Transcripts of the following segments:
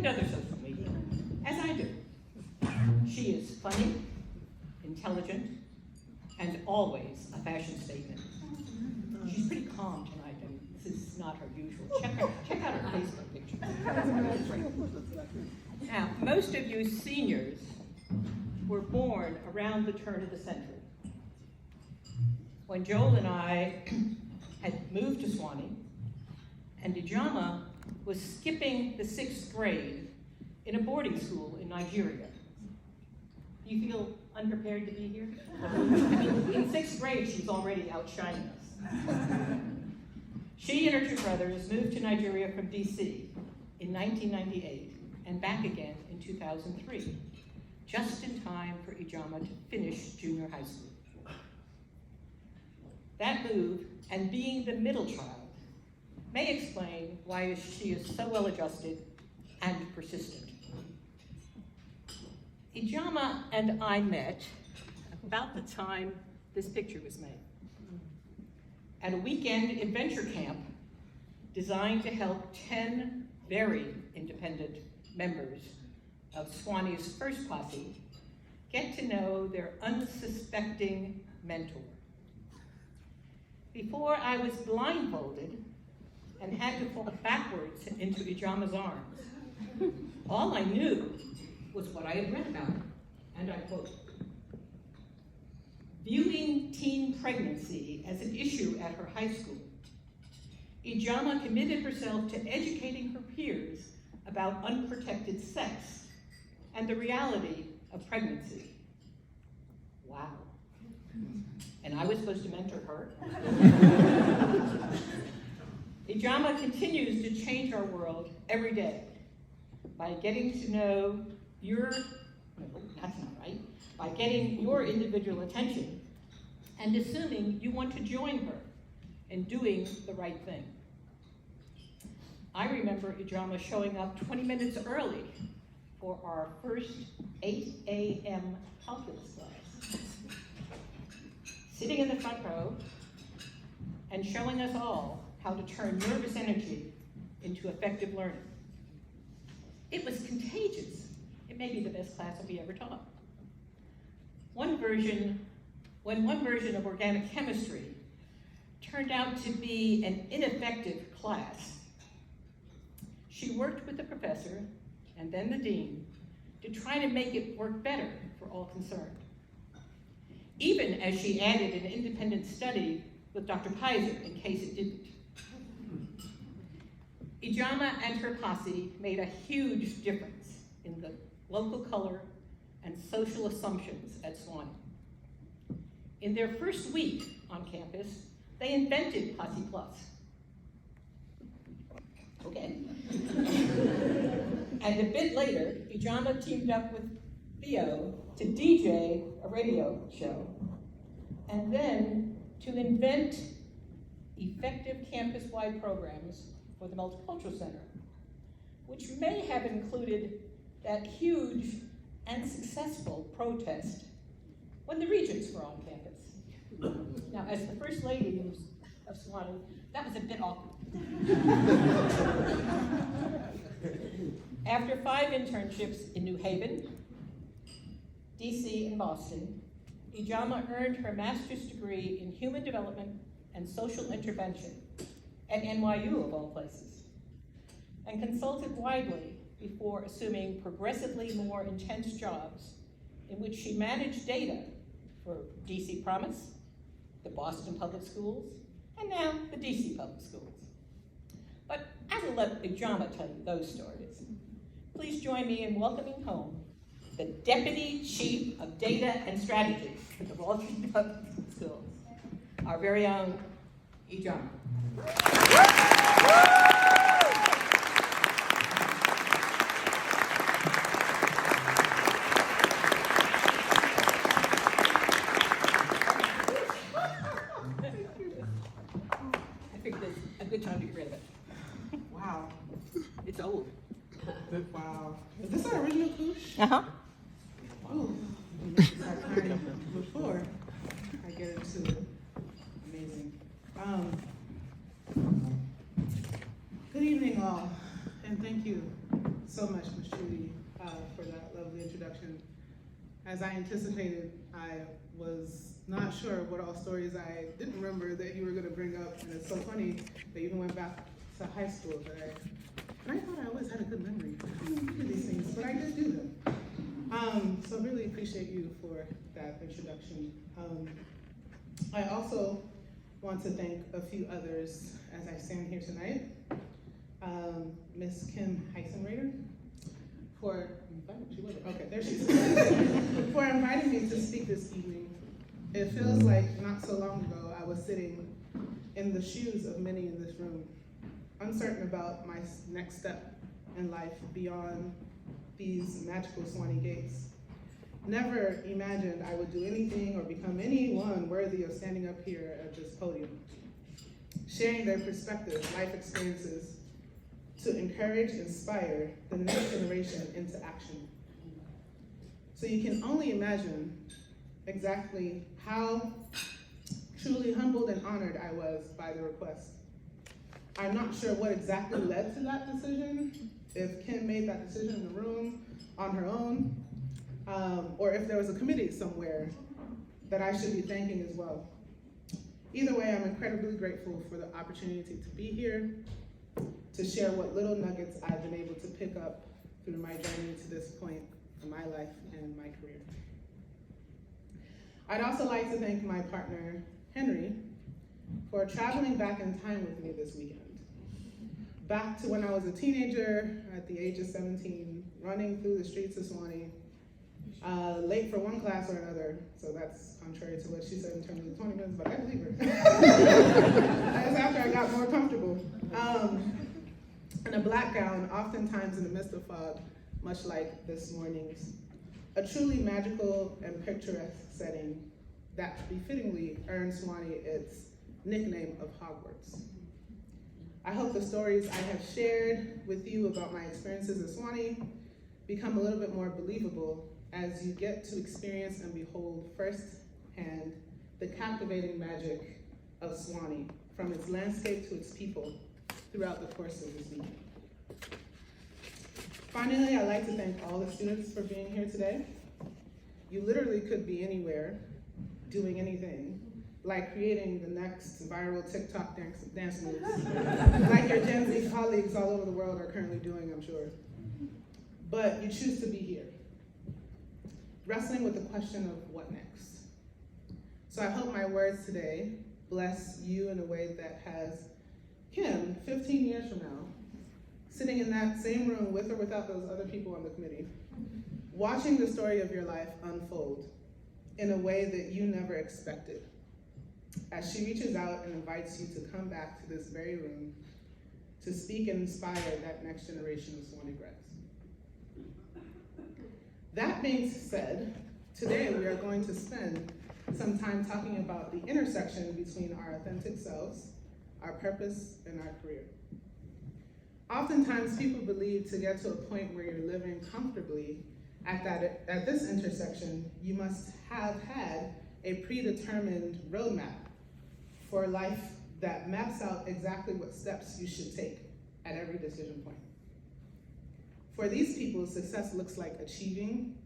and other social media, as I do. She is funny, intelligent, and always a fashion statement. She's pretty calm tonight, and this is not her usual. Check out her Facebook picture. Now, most of you seniors were born around the turn of the century, when Joel and I had moved to Sewane, and Ijeọma was skipping the 6th grade in a boarding school in Nigeria. Do you feel unprepared to be here? I mean, in 6th grade, she was already outshining us. She and her 2 brothers moved to Nigeria from DC in 1998 and back again in 2003, just in time for Ijeọma to finish junior high school. That move, and being the middle child, may explain why she is so well-adjusted and persistent. Ijeọma and I met about the time this picture was made, at a weekend adventure camp designed to help 10 very independent members of Sewane's first posse get to know their unsuspecting mentor. Before I was blindfolded and had to fall backwards into Ijeọma's arms, all I knew was what I had read about her, and I quote, "Viewing teen pregnancy as an issue at her high school, Ijeọma committed herself to educating her peers about unprotected sex and the reality of pregnancy." Wow. And I was supposed to mentor her. Ijeọma continues to change our world every day by getting to know by getting your individual attention and assuming you want to join her in doing the right thing. I remember Ijeọma showing up 20 minutes early for our first 8 a.m. calculus class, sitting in the front row and showing us all how to turn nervous energy into effective learning. It was contagious. It may be the best class that we ever taught. When one version of organic chemistry turned out to be an ineffective class, she worked with the professor and then the dean to try to make it work better for all concerned, even as she added an independent study with Dr. Pizer in case it didn't. Ijeọma and her posse made a huge difference in the local color and social assumptions at Sewane. In their first week on campus, they invented Posse Plus. Okay. And a bit later, Ijeọma teamed up with Theo to DJ a radio show, and then to invent effective campus-wide programs for the Multicultural Center, which may have included that huge and successful protest when the Regents were on campus. Now, as the First Lady of Sewane, that was a bit awkward. After 5 internships in New Haven, DC, and Boston, Ijeọma earned her master's degree in human development and social intervention at NYU, of all places, and consulted widely before assuming progressively more intense jobs in which she managed data for DC Promise, the Boston Public Schools, and now the DC Public Schools. But I will let Ijeọma tell you those stories. Please join me in welcoming home the Deputy Chief of Data and Strategy for the Boston Public Schools, our very own Ijeọma. Time to get rid of it. Wow. It's old. Wow. Is this our original couche? Uh-huh. Ooh. Start crying before I get into it. Amazing. Good evening, all, and thank you so much, Ms. Trudy, for that lovely introduction. As I anticipated, I was not sure what all stories I didn't remember that you were going to bring up, and it's so funny that you even went back to high school. And I thought I always had a good memory. I didn't remember these things, but I did do them. So really appreciate you for that introduction. I also want to thank a few others as I stand here tonight. Miss Kim Heisenrader for for inviting me to speak this evening. It feels like not so long ago I was sitting in the shoes of many in this room, uncertain about my next step in life beyond these magical Sewane gates. Never imagined I would do anything or become anyone worthy of standing up here at this podium, sharing their perspectives, life experiences, to encourage, inspire the next generation into action. So you can only imagine exactly how truly humbled and honored I was by the request. I'm not sure what exactly led to that decision, if Kim made that decision in the room on her own, or if there was a committee somewhere that I should be thanking as well. Either way, I'm incredibly grateful for the opportunity to be here, to share what little nuggets I've been able to pick up through my journey to this point in my life and my career. I'd also like to thank my partner, Henry, for traveling back in time with me this weekend. Back to when I was a teenager at the age of 17, running through the streets of Sewane, late for one class or another, so that's contrary to what she said in terms of the 20 minutes, but I believe her. That's after I got more comfortable. In a black gown, oftentimes in the midst of fog, much like this morning's. A truly magical and picturesque setting that befittingly earned Sewane its nickname of Hogwarts. I hope the stories I have shared with you about my experiences at Sewane become a little bit more believable as you get to experience and behold firsthand the captivating magic of Sewane, from its landscape to its people, throughout the course of this weekend. Finally, I'd like to thank all the students for being here today. You literally could be anywhere, doing anything, like creating the next viral TikTok dance moves, like your Gen Z colleagues all over the world are currently doing, I'm sure. But you choose to be here, wrestling with the question of what next. So I hope my words today bless you in a way that has Kim, 15 years from now, sitting in that same room with or without those other people on the committee, watching the story of your life unfold in a way that you never expected, as she reaches out and invites you to come back to this very room to speak and inspire that next generation of Sewane grads. That being said, today we are going to spend some time talking about the intersection between our authentic selves, our purpose, and our career. Oftentimes people believe to get to a point where you're living comfortably at this intersection, you must have had a predetermined roadmap for life that maps out exactly what steps you should take at every decision point. For these people, success looks like achieving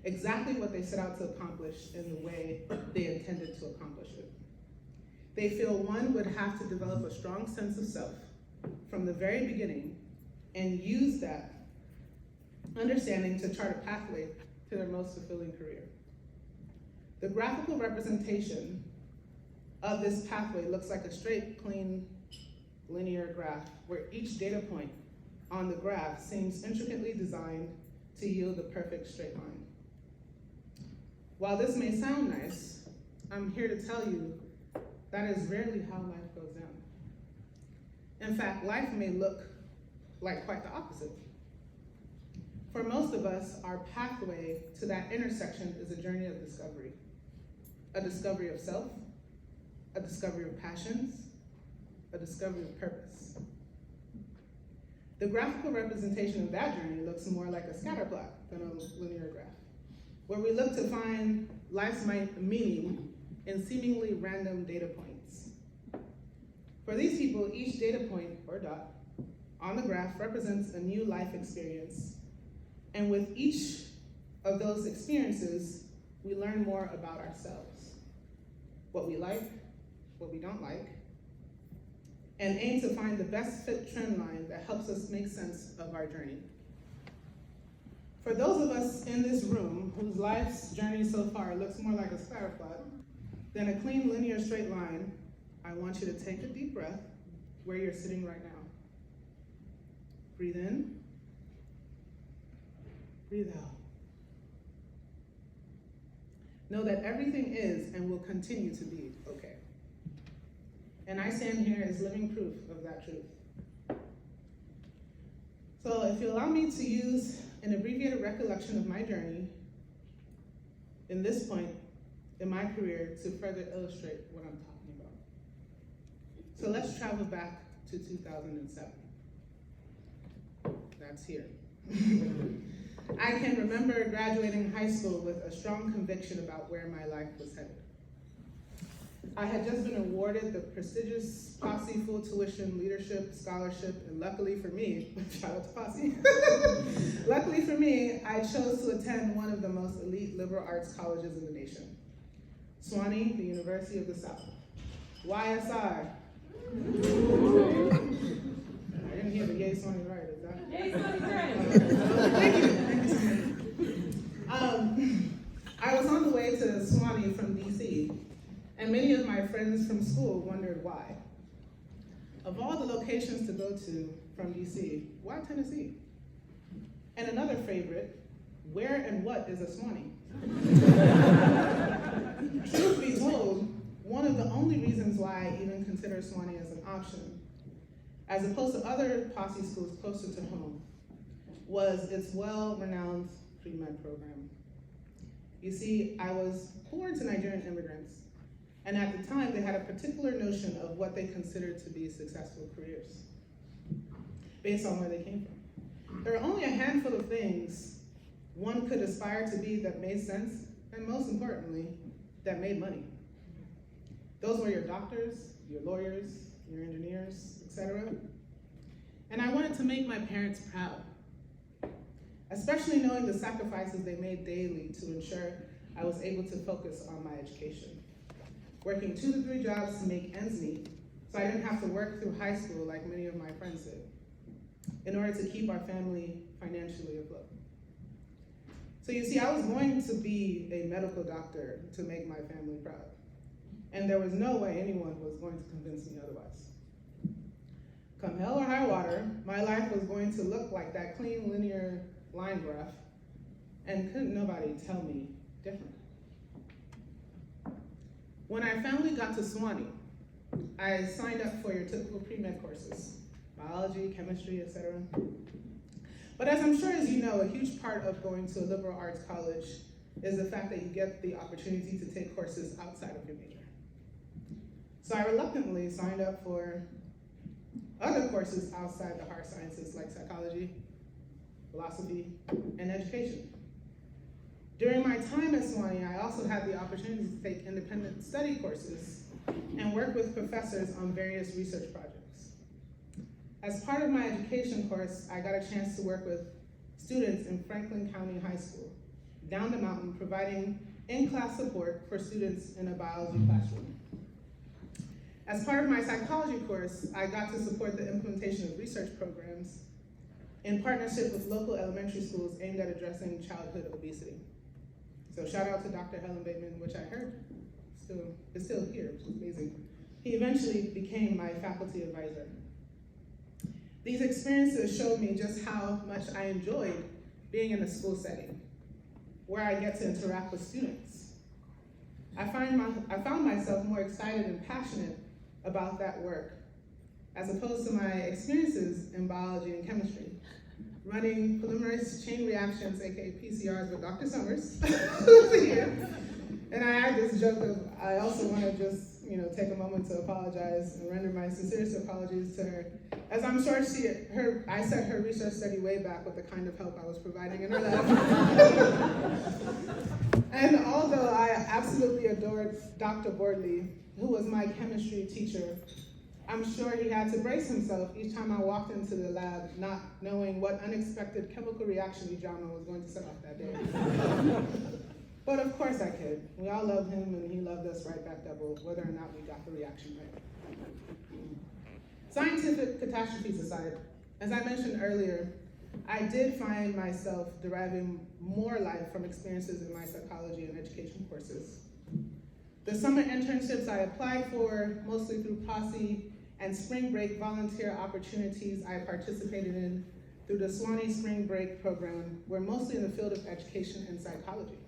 exactly what they set out to accomplish in the way they intended to accomplish it. They feel one would have to develop a strong sense of self from the very beginning and use that understanding to chart a pathway to their most fulfilling career. The graphical representation of this pathway looks like a straight, clean, linear graph where each data point on the graph seems intricately designed to yield a perfect straight line. While this may sound nice, I'm here to tell you that is rarely how life goes down. In fact, life may look like quite the opposite. For most of us, our pathway to that intersection is a journey of discovery. A discovery of self, a discovery of passions, a discovery of purpose. The graphical representation of that journey looks more like a scatter plot than a linear graph, where we look to find life's meaning in seemingly random data points. For these people, each data point or dot on the graph represents a new life experience. And with each of those experiences, we learn more about ourselves, what we like, what we don't like, and aim to find the best fit trend line that helps us make sense of our journey. For those of us in this room whose life's journey so far looks more like a scatter plot than a clean linear straight line, I want you to take a deep breath where you're sitting right now. Breathe in, breathe out. Know that everything is and will continue to be okay. And I stand here as living proof of that truth. So if you allow me to use an abbreviated recollection of my journey in this point in my career to further illustrate what I'm talking about. So let's travel back to 2007. That's here. I can remember graduating high school with a strong conviction about where my life was headed. I had just been awarded the prestigious Posse full tuition leadership scholarship, and luckily for me, shout out to Posse, luckily for me, I chose to attend one of the most elite liberal arts colleges in the nation, Sewane, the University of the South, YSR. I didn't hear the yay Sewane right, is that? Yay Sewane right. Thank you so much. I was on the way to Sewane from DC, and many of my friends from school wondered why. Of all the locations to go to from DC, why Tennessee? And another favorite, where and what is a Sewane? Truth be told, one of the only reasons why I even consider Sewane as an option, as opposed to other Posse schools closer to home, was its well-renowned pre-med program. You see, I was born to Nigerian immigrants, and at the time, they had a particular notion of what they considered to be successful careers, based on where they came from. There are only a handful of things one could aspire to be that made sense, and most importantly, that made money. Those were your doctors, your lawyers, your engineers, etc. And I wanted to make my parents proud, especially knowing the sacrifices they made daily to ensure I was able to focus on my education. Working 2 to 3 jobs to make ends meet, so I didn't have to work through high school like many of my friends did, in order to keep our family financially afloat. So you see, I was going to be a medical doctor to make my family proud, and there was no way anyone was going to convince me otherwise. Come hell or high water, my life was going to look like that clean linear line graph, and couldn't nobody tell me different. When I finally got to Sewane, I signed up for your typical pre-med courses, biology, chemistry, etc. But as I'm sure as you know, a huge part of going to a liberal arts college is the fact that you get the opportunity to take courses outside of your major. So I reluctantly signed up for other courses outside the hard sciences like psychology, philosophy, and education. During my time at Sewane, I also had the opportunity to take independent study courses and work with professors on various research projects. As part of my education course, I got a chance to work with students in Franklin County High School, down the mountain, providing in-class support for students in a biology classroom. As part of my psychology course, I got to support the implementation of research programs in partnership with local elementary schools aimed at addressing childhood obesity. So shout out to Dr. Helen Bateman, which I heard is still here, which is amazing. He eventually became my faculty advisor. These experiences showed me just how much I enjoyed being in a school setting, where I get to interact with students. I found myself more excited and passionate about that work, as opposed to my experiences in biology and chemistry, running polymerase chain reactions, aka PCRs, with Dr. Summers. And I had this joke of, I also want to just, take a moment to apologize and render my sincerest apologies to her, as I'm sure I set her research study way back with the kind of help I was providing in her lab. And although I absolutely adored Dr. Bordley, who was my chemistry teacher, I'm sure he had to brace himself each time I walked into the lab, not knowing what unexpected chemical reaction Ijeọma was going to set off that day. But of course I could. We all loved him and he loved us right back double, whether or not we got the reaction right. Scientific catastrophes aside, as I mentioned earlier, I did find myself deriving more life from experiences in my psychology and education courses. The summer internships I applied for, mostly through Posse, and spring break volunteer opportunities I participated in through the Sewane Spring Break program were mostly in the field of education and psychology.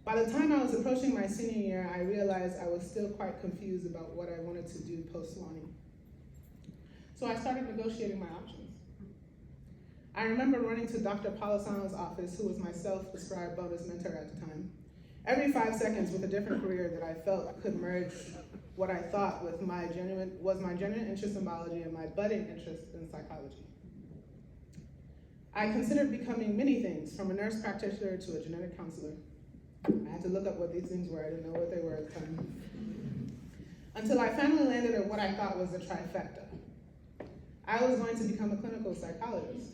By the time I was approaching my senior year, I realized I was still quite confused about what I wanted to do post-Sewane. So I started negotiating my options. I remember running to Dr. Polisano's office, who was my self-described bonus mentor at the time, every 5 seconds with a different career that I felt could merge what I thought was my genuine interest in biology and my budding interest in psychology. I considered becoming many things, from a nurse practitioner to a genetic counselor. I had to look up what these things were. I didn't know what they were at the time. Until I finally landed at what I thought was a trifecta. I was going to become a clinical psychologist.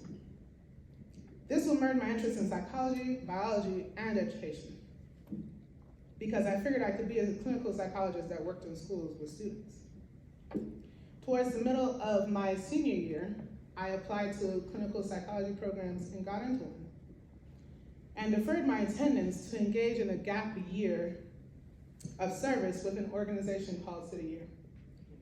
This would merge my interest in psychology, biology, and education, because I figured I could be a clinical psychologist that worked in schools with students. Towards the middle of my senior year, I applied to clinical psychology programs and got into one, and deferred my attendance to engage in a gap year of service with an organization called City Year,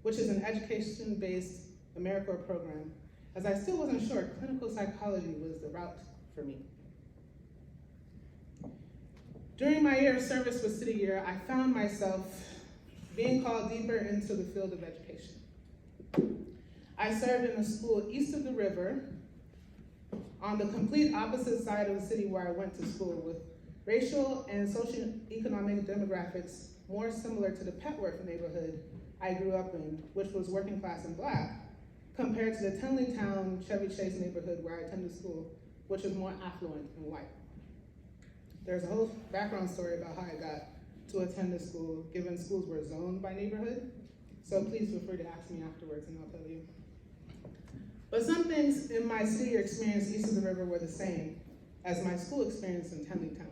which is an education-based AmeriCorps program, as I still wasn't sure clinical psychology was the route for me. During my year of service with City Year, I found myself being called deeper into the field of education. I served in a school east of the river, on the complete opposite side of the city where I went to school, with racial and socioeconomic demographics more similar to the Petworth neighborhood I grew up in, which was working class and Black, compared to the Tenleytown, Chevy Chase neighborhood where I attended school, which is more affluent and white. There's a whole background story about how I got to attend this school, given schools were zoned by neighborhood. So please feel free to ask me afterwards and I'll tell you. But some things in my city experience east of the river were the same as my school experience in Tenleytown.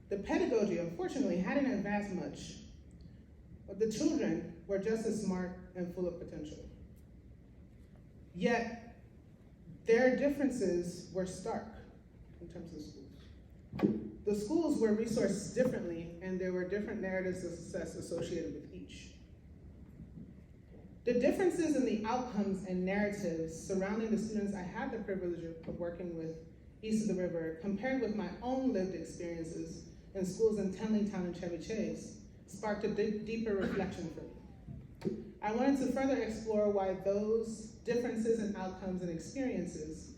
The pedagogy, unfortunately, hadn't advanced much, but the children were just as smart and full of potential. Yet, their differences were stark in terms of schools. The schools were resourced differently, and there were different narratives of success associated with each. The differences in the outcomes and narratives surrounding the students I had the privilege of working with east of the river, compared with my own lived experiences in schools in Tenleytown and Chevy Chase, sparked a deeper reflection for me. I wanted to further explore why those differences in outcomes and experiences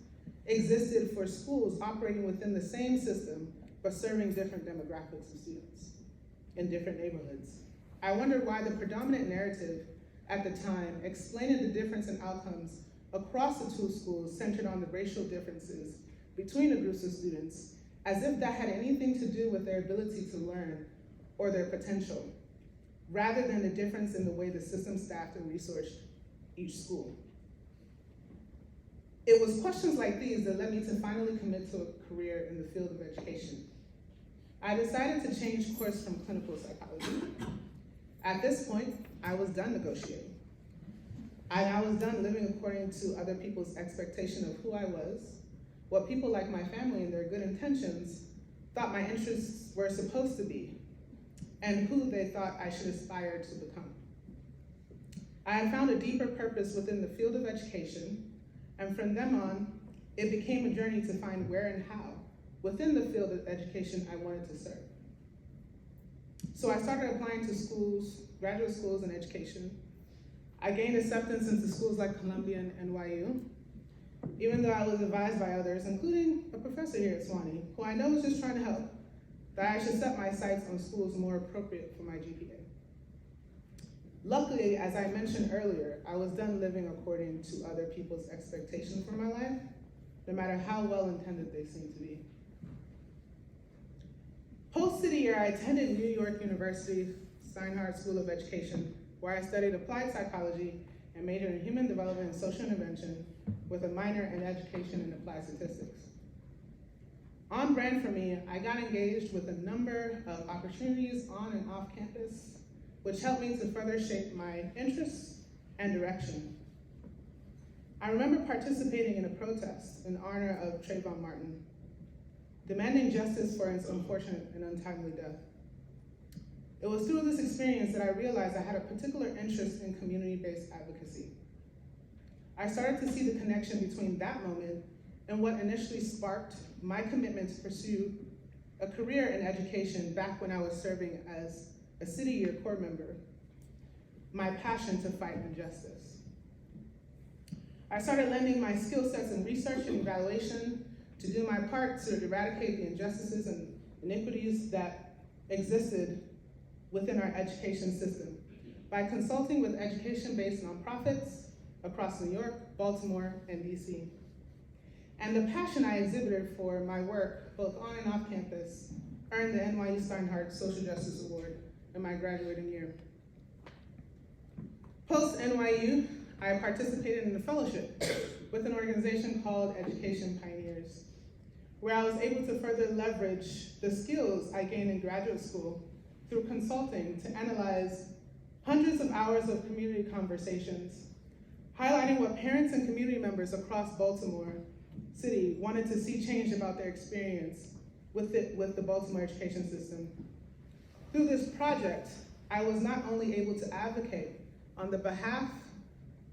existed for schools operating within the same system, but serving different demographics of students in different neighborhoods. I wondered why the predominant narrative at the time explaining the difference in outcomes across the two schools centered on the racial differences between the groups of students, as if that had anything to do with their ability to learn or their potential, rather than the difference in the way the system staffed and resourced each school. It was questions like these that led me to finally commit to a career in the field of education. I decided to change course from clinical psychology. At this point, I was done negotiating. I was done living according to other people's expectation of who I was, what people like my family and their good intentions thought my interests were supposed to be, and who they thought I should aspire to become. I had found a deeper purpose within the field of education, and from then on, it became a journey to find where and how within the field of education I wanted to serve. So I started applying to schools, graduate schools in education. I gained acceptance into schools like Columbia and NYU, even though I was advised by others, including a professor here at Sewane, who I know was just trying to help, that I should set my sights on schools more appropriate for my GPA. Luckily, as I mentioned earlier, I was done living according to other people's expectations for my life, no matter how well-intended they seem to be. Post-City Year, I attended New York University Steinhardt School of Education where I studied applied psychology and majored in human development and social intervention with a minor in education and applied statistics. On brand for me, I got engaged with a number of opportunities on and off campus, which helped me to further shape my interests and direction. I remember participating in a protest in honor of Trayvon Martin, demanding justice for his unfortunate and untimely death. It was through this experience that I realized I had a particular interest in community-based advocacy. I started to see the connection between that moment and what initially sparked my commitment to pursue a career in education back when I was serving as a City Year Corps member, my passion to fight injustice. I started lending my skill sets in research and evaluation to do my part to eradicate the injustices and inequities that existed within our education system by consulting with education-based nonprofits across New York, Baltimore, and DC. And the passion I exhibited for my work, both on and off campus, earned the NYU Steinhardt Social Justice Award in my graduating year. Post-NYU, I participated in a fellowship with an organization called Education Pioneers, where I was able to further leverage the skills I gained in graduate school through consulting to analyze hundreds of hours of community conversations, highlighting what parents and community members across Baltimore City wanted to see change about their experience with the Baltimore education system. Through this project, I was not only able to advocate on the behalf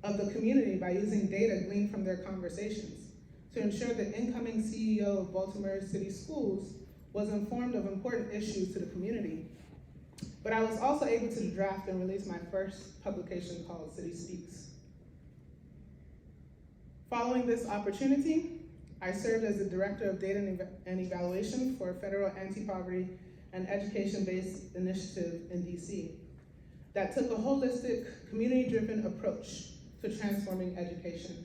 of the community by using data gleaned from their conversations to ensure the incoming CEO of Baltimore City Schools was informed of important issues to the community, but I was also able to draft and release my first publication called City Speaks. Following this opportunity, I served as the Director of Data and Evaluation for a federal anti-poverty and education-based initiative in DC that took a holistic, community-driven approach to transforming education.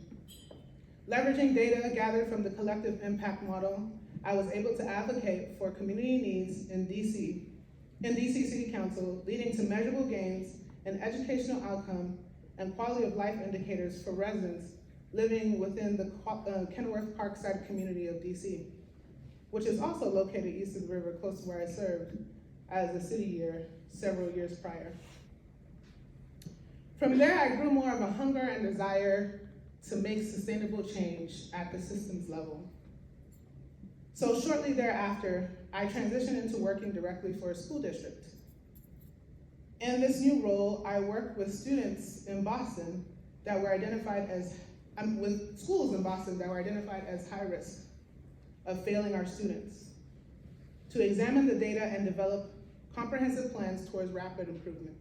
Leveraging data gathered from the collective impact model, I was able to advocate for community needs in DC City Council, leading to measurable gains in educational outcome and quality of life indicators for residents living within the Kenworth Parkside community of DC, which is also located east of the river, close to where I served as a city year several years prior. From there, I grew more of a hunger and desire to make sustainable change at the systems level. So shortly thereafter, I transitioned into working directly for a school district. In this new role, I worked with students in Boston that were identified as, with schools in Boston that were identified as high risk of failing our students, to examine the data and develop comprehensive plans towards rapid improvement.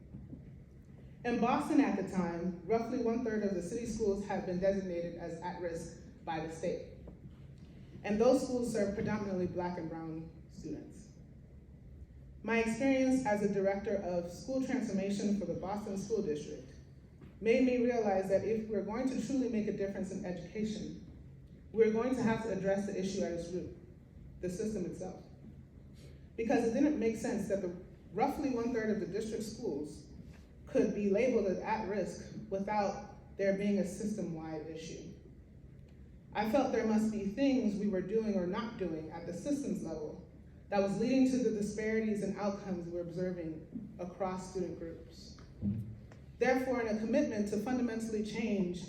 In Boston at the time, roughly 1/3 of the city schools had been designated as at risk by the state. And those schools serve predominantly Black and brown students. My experience as a director of school transformation for the Boston School District made me realize that if we're going to truly make a difference in education, we're going to have to address the issue at its root, the system itself. Because it didn't make sense that the roughly 1/3 of the district schools could be labeled as at risk without there being a system-wide issue. I felt there must be things we were doing or not doing at the systems level that was leading to the disparities in outcomes we're observing across student groups. Therefore, in a commitment to fundamentally change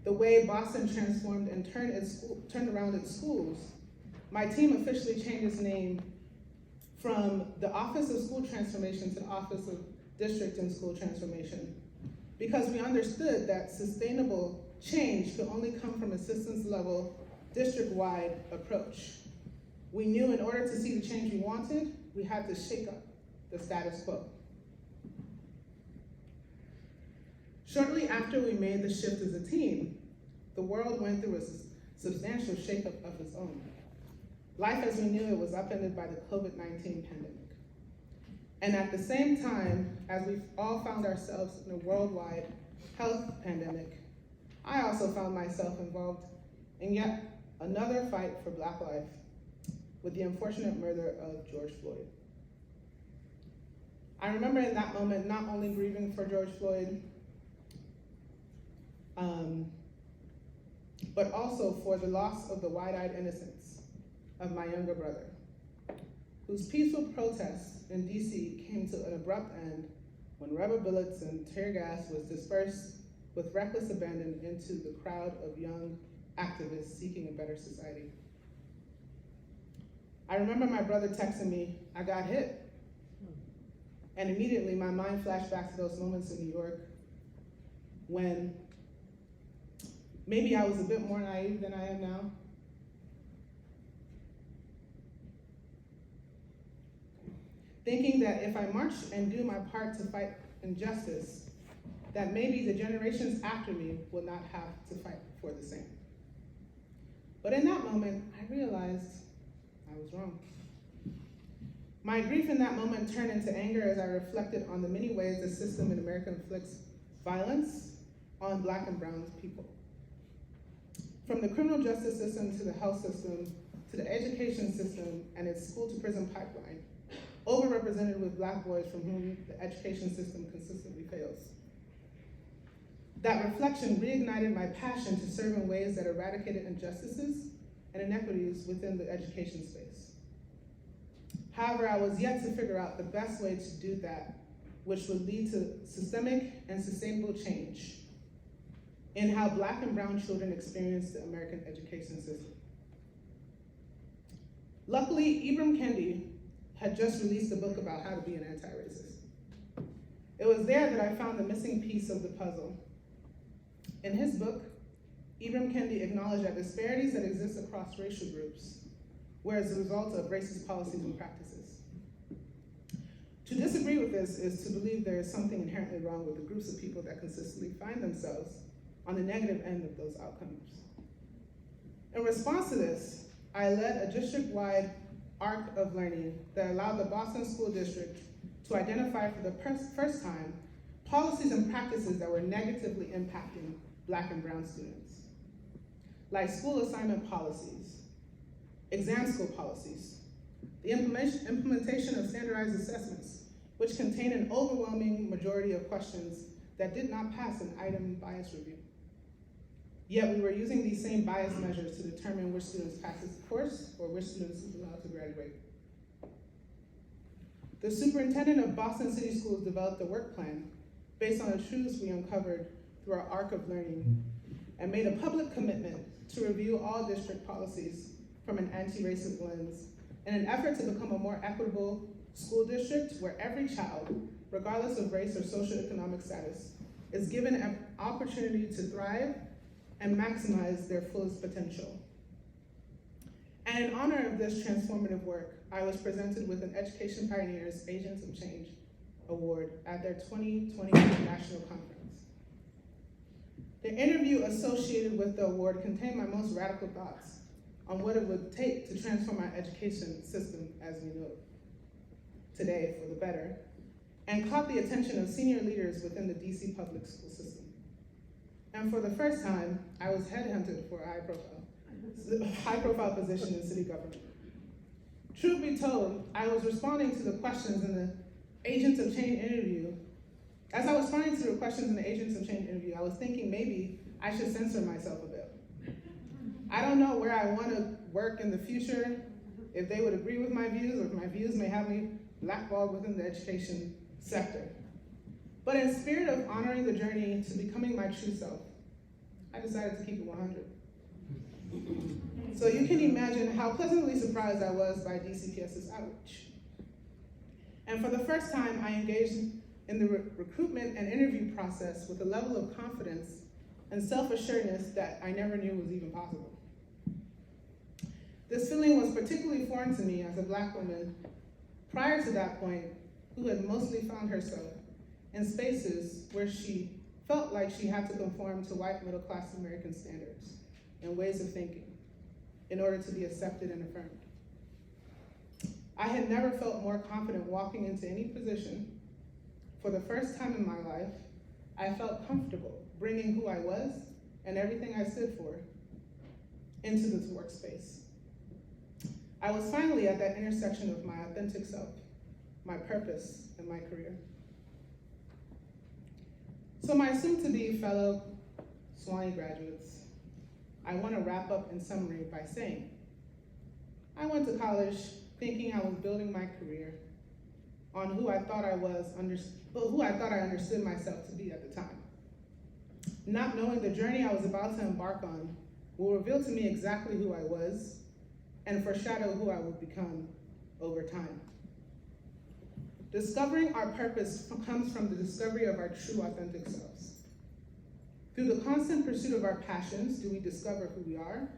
the way Boston transformed and turned around its schools, my team officially changed its name from the Office of School Transformation to the Office of District and School Transformation, because we understood that sustainable change could only come from a systems level, district-wide approach. We knew in order to see the change we wanted, we had to shake up the status quo. Shortly after we made the shift as a team, the world went through a substantial shakeup of its own. Life as we knew it was upended by the COVID-19 pandemic. And at the same time, as we all found ourselves in a worldwide health pandemic, I also found myself involved in yet another fight for Black life with the unfortunate murder of George Floyd. I remember in that moment not only grieving for George Floyd, but also for the loss of the wide-eyed innocence of my younger brother, whose peaceful protests in DC came to an abrupt end when rubber bullets and tear gas was dispersed with reckless abandon into the crowd of young activists seeking a better society. I remember my brother texting me, "I got hit." And immediately my mind flashed back to those moments in New York when maybe I was a bit more naive than I am now. Thinking that if I march and do my part to fight injustice, that maybe the generations after me will not have to fight for the same. But in that moment, I realized I was wrong. My grief in that moment turned into anger as I reflected on the many ways the system in America inflicts violence on Black and brown people. From the criminal justice system to the health system, to the education system and its school to prison pipeline, overrepresented with Black boys from whom the education system consistently fails. That reflection reignited my passion to serve in ways that eradicated injustices and inequities within the education space. However, I was yet to figure out the best way to do that, which would lead to systemic and sustainable change in how Black and brown children experience the American education system. Luckily, Ibram Kendi had just released a book about how to be an anti-racist. It was there that I found the missing piece of the puzzle. In his book, Ibram Kendi acknowledged that disparities that exist across racial groups were as a result of racist policies and practices. To disagree with this is to believe there is something inherently wrong with the groups of people that consistently find themselves on the negative end of those outcomes. In response to this, I led a district-wide arc of learning that allowed the Boston School District to identify for the first time policies and practices that were negatively impacting Black and brown students, like school assignment policies, exam school policies, the implementation of standardized assessments, which contain an overwhelming majority of questions that did not pass an item bias review. Yet we were using these same bias measures to determine which students passed the course or which students were allowed to graduate. The superintendent of Boston City Schools developed a work plan based on the truths we uncovered through our arc of learning and made a public commitment to review all district policies from an anti-racist lens in an effort to become a more equitable school district where every child, regardless of race or socioeconomic status, is given an opportunity to thrive and maximize their fullest potential. And in honor of this transformative work, I was presented with an Education Pioneers Agents of Change Award at their 2020 National Conference. The interview associated with the award contained my most radical thoughts on what it would take to transform our education system as we know it today for the better, and caught the attention of senior leaders within the DC public school system. And for the first time, I was headhunted for a high-profile position in city government. Truth be told, I was responding to the questions in the Agents of Change interview. As I was responding to the questions in the Agents of Change interview, I was thinking maybe I should censor myself a bit. I don't know where I want to work in the future, if they would agree with my views, or if my views may have me blackballed within the education sector. But in spirit of honoring the journey to becoming my true self, I decided to keep it 100. So you can imagine how pleasantly surprised I was by DCPS's outreach. And for the first time, I engaged in the recruitment and interview process with a level of confidence and self-assuredness that I never knew was even possible. This feeling was particularly foreign to me as a Black woman prior to that point, who had mostly found herself in spaces where she felt like she had to conform to white middle-class American standards and ways of thinking in order to be accepted and affirmed. I had never felt more confident walking into any position. For the first time in my life, I felt comfortable bringing who I was and everything I stood for into this workspace. I was finally at that intersection of my authentic self, my purpose, and my career. So my soon-to-be fellow Sewane graduates, I want to wrap up in summary by saying, I went to college thinking I was building my career on who I thought I understood myself to be at the time. Not knowing the journey I was about to embark on will reveal to me exactly who I was and foreshadow who I would become over time. Discovering our purpose comes from the discovery of our true authentic selves. Through the constant pursuit of our passions do we discover who we are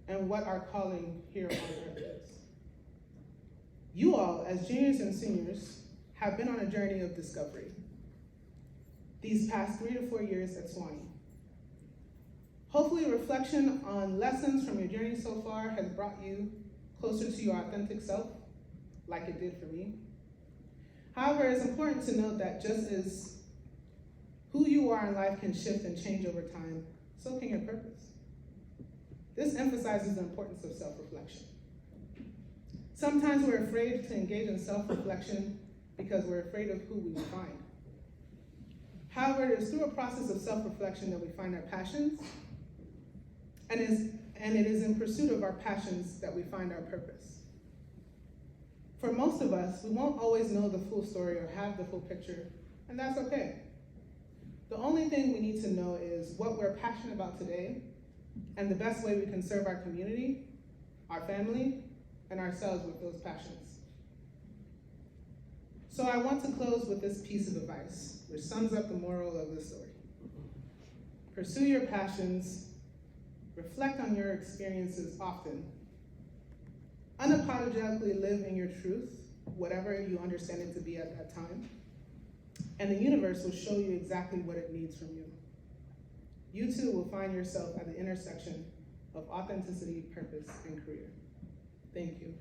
and what our calling here on earth is. You all, as juniors and seniors, have been on a journey of discovery these past 3 to 4 years at Sewane. Hopefully, reflection on lessons from your journey so far has brought you closer to your authentic self, like it did for me. However, it's important to note that just as who you are in life can shift and change over time, so can your purpose. This emphasizes the importance of self-reflection. Sometimes we're afraid to engage in self-reflection because we're afraid of who we will find. However, it is through a process of self-reflection that we find our passions, and it is in pursuit of our passions that we find our purpose. For most of us, we won't always know the full story or have the full picture, and that's okay. The only thing we need to know is what we're passionate about today and the best way we can serve our community, our family, and ourselves with those passions. So I want to close with this piece of advice, which sums up the moral of the story. Pursue your passions, reflect on your experiences often, unapologetically live in your truth, whatever you understand it to be at that time, and the universe will show you exactly what it needs from you. You too will find yourself at the intersection of authenticity, purpose, and career. Thank you.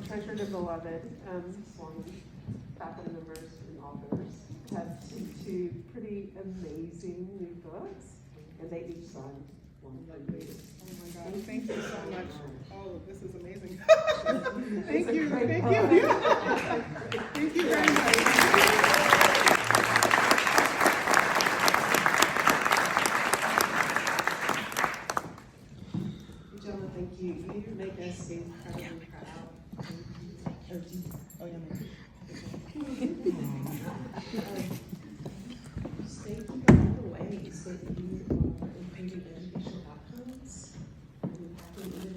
Treasured and beloved Sewane faculty members and authors have two pretty amazing new books, and they each signed one. Oh my God, thank you so much. Oh, this is amazing. Thank you. Thank you very much. Ijeọma, thank you. You make us incredibly proud. Oh, yeah.